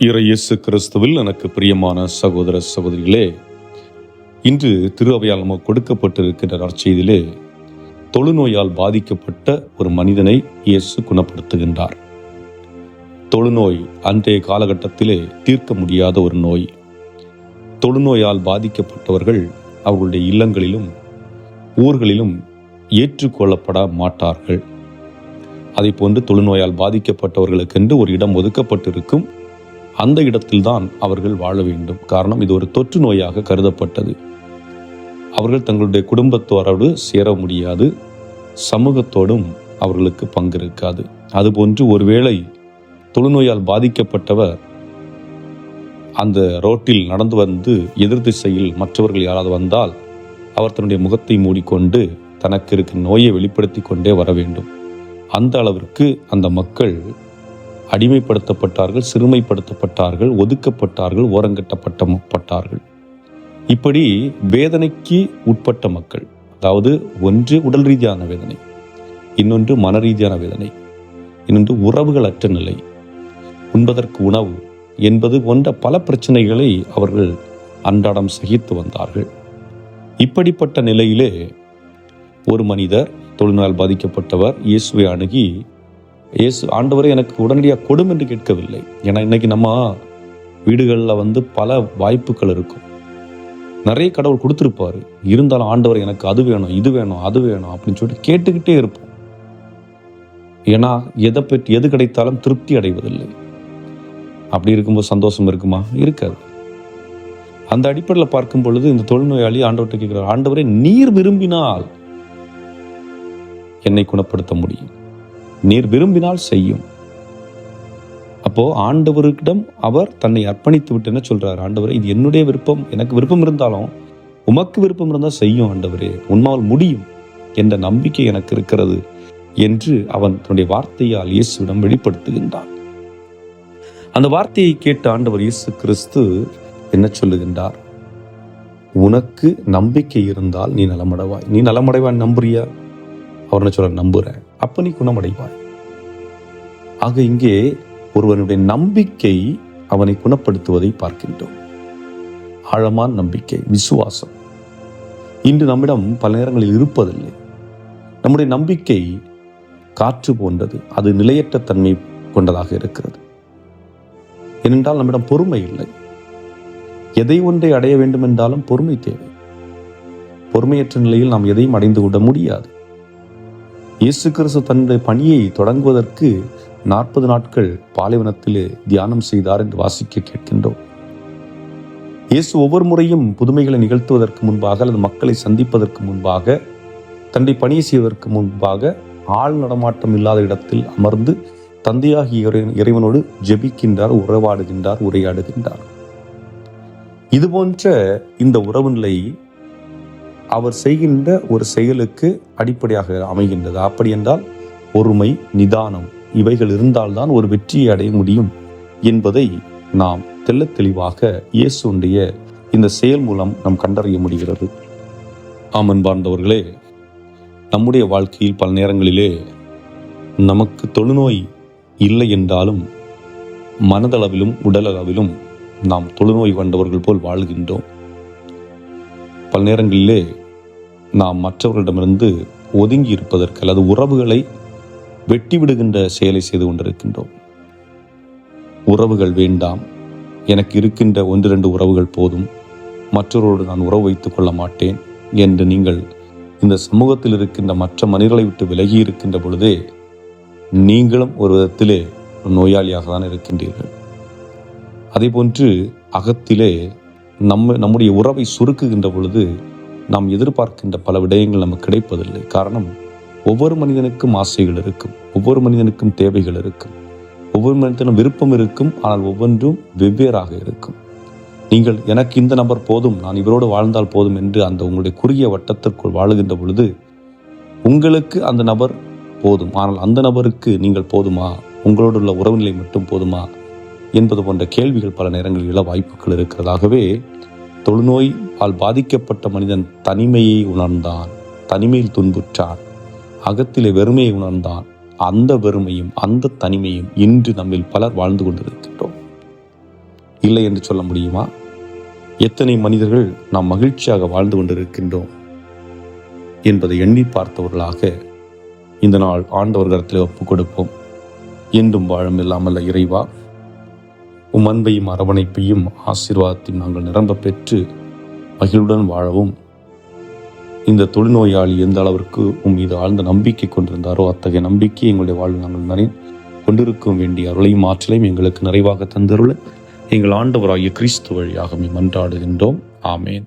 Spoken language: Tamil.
இயேசு கிறிஸ்துவில் எனக்கு பிரியமான சகோதர சகோதரிகளே, இன்று திரு அவையால் நமக்கு கொடுக்கப்பட்டிருக்கின்ற நற்செய்தியிலே தொழுநோயால் பாதிக்கப்பட்ட ஒரு மனிதனை இயேசு குணப்படுத்துகின்றார். தொழுநோய் அன்றைய காலகட்டத்திலே தீர்க்க முடியாத ஒரு நோய். தொழுநோயால் பாதிக்கப்பட்டவர்கள் அவர்களுடைய இல்லங்களிலும் ஊர்களிலும் ஏற்றுக்கொள்ளப்பட மாட்டார்கள். அதை போன்று தொழுநோயால் பாதிக்கப்பட்டவர்களுக்கென்று ஒரு இடம் ஒதுக்கப்பட்டிருக்கும். அந்த இடத்தில்தான் அவர்கள் வாழ வேண்டும். காரணம், இது ஒரு தொற்று நோயாக கருதப்பட்டது. அவர்கள் தங்களுடைய குடும்பத்தோரோடு சேர முடியாது, சமூகத்தோடும் அவர்களுக்கு பங்கு இருக்காது. அதுபோன்று ஒருவேளை தொழுநோயால் பாதிக்கப்பட்டவர் அந்த ரோட்டில் நடந்து வந்து எதிர் திசையில் மற்றவர்கள் யாராவது வந்தால் அவர் தன்னுடைய முகத்தை மூடிக்கொண்டு தனக்கு இருக்கும் நோயை வெளிப்படுத்தி கொண்டே வர வேண்டும். அந்த அளவிற்கு அந்த மக்கள் அடிமைப்படுத்தப்பட்டார்கள், சிறுமைப்படுத்தப்பட்டார்கள், ஒதுக்கப்பட்டார்கள், ஓரங்கட்டப்பட்டார்கள். இப்படி வேதனைக்கு உட்பட்ட மக்கள், அதாவது ஒன்று உடல் ரீதியான வேதனை, இன்னொன்று மன ரீதியான வேதனை, இன்னொன்று உறவுகள் அற்ற நிலை, உண்பதற்கு உணவு என்பது போன்ற பல பிரச்சனைகளை அவர்கள் அன்றாடம் சகித்து வந்தார்கள். இப்படிப்பட்ட நிலையிலே ஒரு மனிதர், தொழுநோயால் பாதிக்கப்பட்டவர், இயேசுவை அணுகி, இயேசு ஆண்டவரே எனக்கு உடனடியாக கொடும் என்று கேட்கவில்லை. ஏன்னா இன்னைக்கு நம்ம வீடுகளில் பல வாய்ப்புகள் இருக்கும், நிறைய கடவுள் கொடுத்துருப்பாரு. இருந்தாலும் ஆண்டவர் எனக்கு அது வேணும், இது வேணும், அது வேணும் அப்படின்னு சொல்லிட்டு கேட்டுக்கிட்டே இருப்போம். ஏன்னா எது கிடைத்தாலும் திருப்தி அடைவதில்லை. அப்படி இருக்கும்போது சந்தோஷம் இருக்குமா? இருக்காது. அந்த அடிப்படையில் பார்க்கும் பொழுது இந்த தொழுநோயாளி ஆண்டவர்கிட்ட கேட்கிறார், ஆண்டவரே நீர் விரும்பினால் என்னை குணப்படுத்த முடியும், நீர் விரும்பினால் செய்யும். அப்போ ஆண்டவரிடம் அவர் தன்னை அர்ப்பணித்து விட்டு என்ன சொல்றார், ஆண்டவரே இது என்னுடைய விருப்பம், எனக்கு விருப்பம் இருந்தாலும் உமக்கு விருப்பம் இருந்தால் செய்யும் ஆண்டவரே, உன்னால் முடியும் என்ற நம்பிக்கை எனக்கு இருக்கிறது என்று அவன் தன்னுடைய வார்த்தையால் இயேசுவிடம் வெளிப்படுத்துகின்றான். அந்த வார்த்தையை கேட்ட ஆண்டவர் இயேசு கிறிஸ்து என்ன சொல்லுகின்றார், உனக்கு நம்பிக்கை இருந்தால் நீ நலமடைவாய். நீ நலமடைவாய் நம்புறியா? அவர் என்ன சொல்ற, நம்புறேன், அப்ப நீ குணமடைவாய். ஆக இங்கே ஒருவனுடைய நம்பிக்கை அவனை குணப்படுத்துவதை பார்க்கின்றோம். ஆழமான நம்பிக்கை, விசுவாசம் இன்று நம்மிடம் பல நேரங்களில் இருப்பதில்லை. நம்முடைய நம்பிக்கை காற்று போன்றது, அது நிலையற்ற தன்மை கொண்டதாக இருக்கிறது. ஏனென்றால் நம்மிடம் பொறுமை இல்லை. எதை ஒன்றை அடைய வேண்டும் என்றாலும் பொறுமை தேவை. பொறுமையற்ற நிலையில் நாம் எதையும் அடைந்து விட முடியாது. இயேசு கிறிஸ்து தன்னுடைய பணியை தொடங்குவதற்கு 40 நாட்கள் பாலைவனத்திலே தியானம் செய்தார் என்று வாசிக்க கேட்கின்றோம். இயேசு ஒவ்வொரு முறையும் புதுமைகளை நிகழ்த்துவதற்கு முன்பாக அல்லது மக்களை சந்திப்பதற்கு முன்பாக, தன்னுடைய பணியை செய்வதற்கு முன்பாக ஆள் நடமாட்டம் இல்லாத இடத்தில் அமர்ந்து தந்தையாகிய இறைவனோடு ஜெபிக்கின்றார், உறவாடுகின்றார், உரையாடுகின்றார். இதுபோன்ற இந்த உறவு நிலை அவர் செய்கின்ற ஒரு செயலுக்கு அடிப்படையாக அமைகின்றது. அப்படி என்றால் பொறுமை, நிதானம் இவைகள் இருந்தால்தான் ஒரு வெற்றியை அடைய முடியும் என்பதை நாம் தெள்ளத் தெளிவாக இயேசுடைய இந்த செயல் மூலம் நாம் கண்டறிய முடிகிறது. அன்பார்ந்தவர்களே, நம்முடைய வாழ்க்கையில் பல நேரங்களிலே நமக்கு தொழுநோய் இல்லை என்றாலும் மனதளவிலும் உடலளவிலும் நாம் தொழுநோய் கொண்டவர்கள் போல் வாழ்கின்றோம். பல நேரங்களிலே நாம் மற்றவர்களிடமிருந்து ஒதுங்கி இருப்பதற்கு அல்லது உறவுகளை வெட்டி விடுகின்ற செயலை செய்து கொண்டிருக்கின்றோம். உறவுகள் வேண்டாம், எனக்கு இருக்கின்ற 1-2 உறவுகள் போதும், மற்றவரோடு நான் உறவு வைத்துக் கொள்ள மாட்டேன் என்று நீங்கள் இந்த சமூகத்தில் இருக்கின்ற மற்ற மனிதர்களை விட்டு விலகி இருக்கின்ற பொழுதே நீங்களும் ஒரு விதத்திலே நோயாளியாக தான் இருக்கின்றீர்கள். அதே போன்று அகத்திலே நம்முடைய உறவை சுருக்குகின்ற பொழுது நாம் எதிர்பார்க்கின்ற பல விடயங்கள் நமக்கு கிடைப்பதில்லை. காரணம், ஒவ்வொரு மனிதனுக்கும் ஆசைகள் இருக்கும், ஒவ்வொரு மனிதனுக்கும் தேவைகள் இருக்கும், ஒவ்வொரு மனிதனும் விருப்பம் இருக்கும். ஆனால் ஒவ்வொன்றும் வெவ்வேறாக இருக்கும். நீங்கள் எனக்கு இந்த நபர் போதும், நான் இவரோடு வாழ்ந்தால் போதும் என்று அந்த உங்களுடைய குறுகிய வட்டத்திற்குள் வாழுகின்ற பொழுது உங்களுக்கு அந்த நபர் போதும், ஆனால் அந்த நபருக்கு நீங்கள் போதுமா, உங்களோடு உள்ள உறவுநிலை மட்டும் போதுமா என்பது போன்ற கேள்விகள் பல நேரங்களில் எழ வாய்ப்புகள் இருக்கிறதாகவே தொழுநோயால் பாதிக்கப்பட்ட மனிதன் தனிமையை உணர்ந்தான், தனிமையில் துன்புற்றான், அகத்திலே வெறுமையை உணர்ந்தான். அந்த வெறுமையும் அந்த தனிமையும் இன்று நம்மில் பலர் வாழ்ந்து கொண்டிருக்கின்றோம். இல்லை என்று சொல்ல முடியுமா? எத்தனை மனிதர்கள் நாம் மகிழ்ச்சியாக வாழ்ந்து கொண்டிருக்கின்றோம் என்பதை எண்ணி பார்த்தவர்களாக இந்த நாள் ஆண்டவர் கரத்தில் ஒப்புக் கொடுப்போம். என்றும் வாழும் இல்லாமல் இறைவா, உம் அன்பையும் அரவணைப்பையும் ஆசீர்வாதத்தையும் நாங்கள் நிரம்ப பெற்று மகிழ்வுடன் வாழவும், இந்த தொழுநோயாளி எந்த அளவிற்கு உம் மீது ஆழ்ந்த நம்பிக்கை கொண்டிருந்தாரோ அத்தகைய நம்பிக்கை எங்களுடைய வாழ்வில் நாங்கள் கொண்டிருக்கும் வேண்டிய அருளையும் ஆற்றலையும் எங்களுக்கு நிறைவாக தந்தருள எங்கள் ஆண்டவராகிய கிறிஸ்து வழியாக மன்றாடுகின்றோம். ஆமேன்.